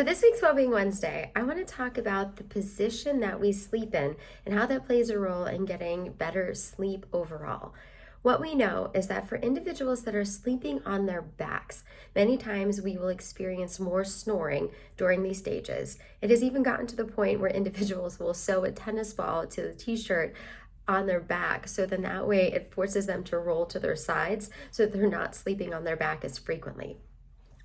For this week's Wellbeing Wednesday, I want to talk about the position that we sleep in and how that plays a role in getting better sleep overall. What we know is that for individuals that are sleeping on their backs, many times we will experience more snoring during these stages. It has even gotten to the point where individuals will sew a tennis ball to the t-shirt on their back, so then that way it forces them to roll to their sides so that they're not sleeping on their back as frequently.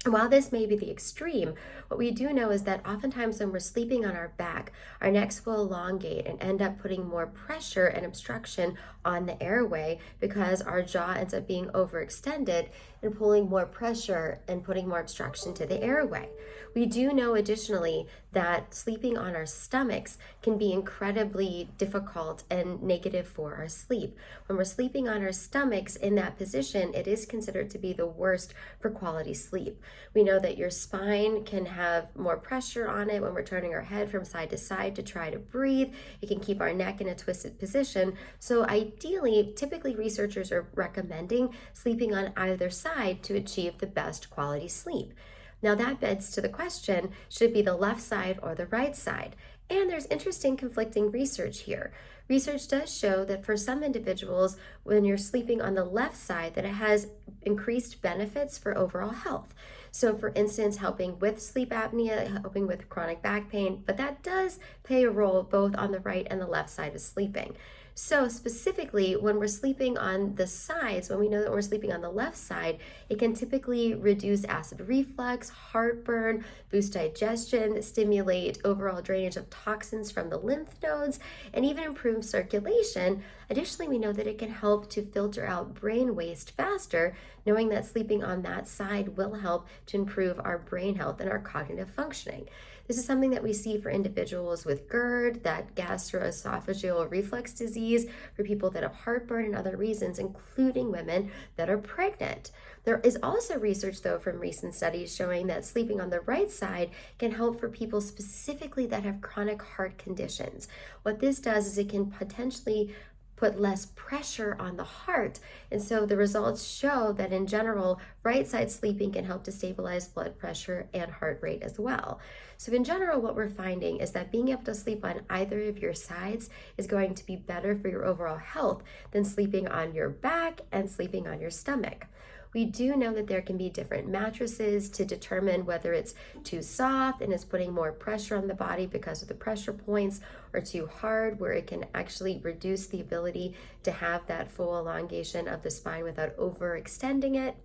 While this may be the extreme, what we do know is that oftentimes when we're sleeping on our back, our necks will elongate and end up putting more pressure and obstruction on the airway because our jaw ends up being overextended and pulling more pressure and putting more obstruction to the airway. We do know additionally that sleeping on our stomachs can be incredibly difficult and negative for our sleep. When we're sleeping on our stomachs in that position, it is considered to be the worst for quality sleep. We know that your spine can have more pressure on it when we're turning our head from side to side to try to breathe. It can keep our neck in a twisted position. So ideally, typically researchers are recommending sleeping on either side to achieve the best quality sleep. Now that begs to the question, should it be the left side or the right side? And there's interesting conflicting research here. Research does show that for some individuals, when you're sleeping on the left side, that it has increased benefits for overall health. So for instance, helping with sleep apnea, helping with chronic back pain, but that does play a role both on the right and the left side of sleeping. So specifically, when we're sleeping on the sides, when we know that we're sleeping on the left side, it can typically reduce acid reflux, heartburn, boost digestion, stimulate overall drainage of toxins from the lymph nodes, and even improve circulation. Additionally, we know that it can help to filter out brain waste faster, knowing that sleeping on that side will help to improve our brain health and our cognitive functioning. This is something that we see for individuals with GERD, that gastroesophageal reflux disease, for people that have heartburn and other reasons, including women that are pregnant. There is also research, though, from recent studies showing that sleeping on the right side can help for people specifically that have chronic heart conditions. What this does is it can potentially put less pressure on the heart. And so the results show that in general, right side sleeping can help to stabilize blood pressure and heart rate as well. So in general, what we're finding is that being able to sleep on either of your sides is going to be better for your overall health than sleeping on your back and sleeping on your stomach. We do know that there can be different mattresses to determine whether it's too soft and is putting more pressure on the body because of the pressure points, or too hard where it can actually reduce the ability to have that full elongation of the spine without overextending it.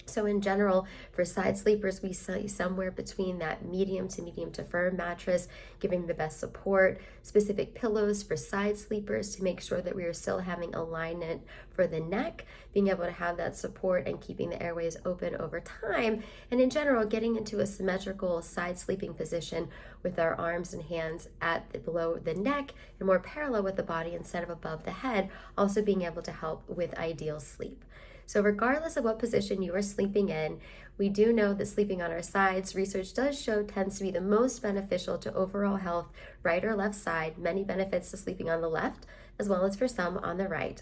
So in general, for side sleepers, we see somewhere between that medium to firm mattress, giving the best support, specific pillows for side sleepers to make sure that we are still having alignment for the neck, being able to have that support and keeping the airways open over time. And in general, getting into a symmetrical side sleeping position with our arms and hands below the neck and more parallel with the body instead of above the head, also being able to help with ideal sleep. So regardless of what position you are sleeping in, we do know that sleeping on our sides, research does show, tends to be the most beneficial to overall health, right or left side. Many benefits to sleeping on the left, as well as for some on the right.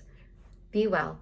Be well.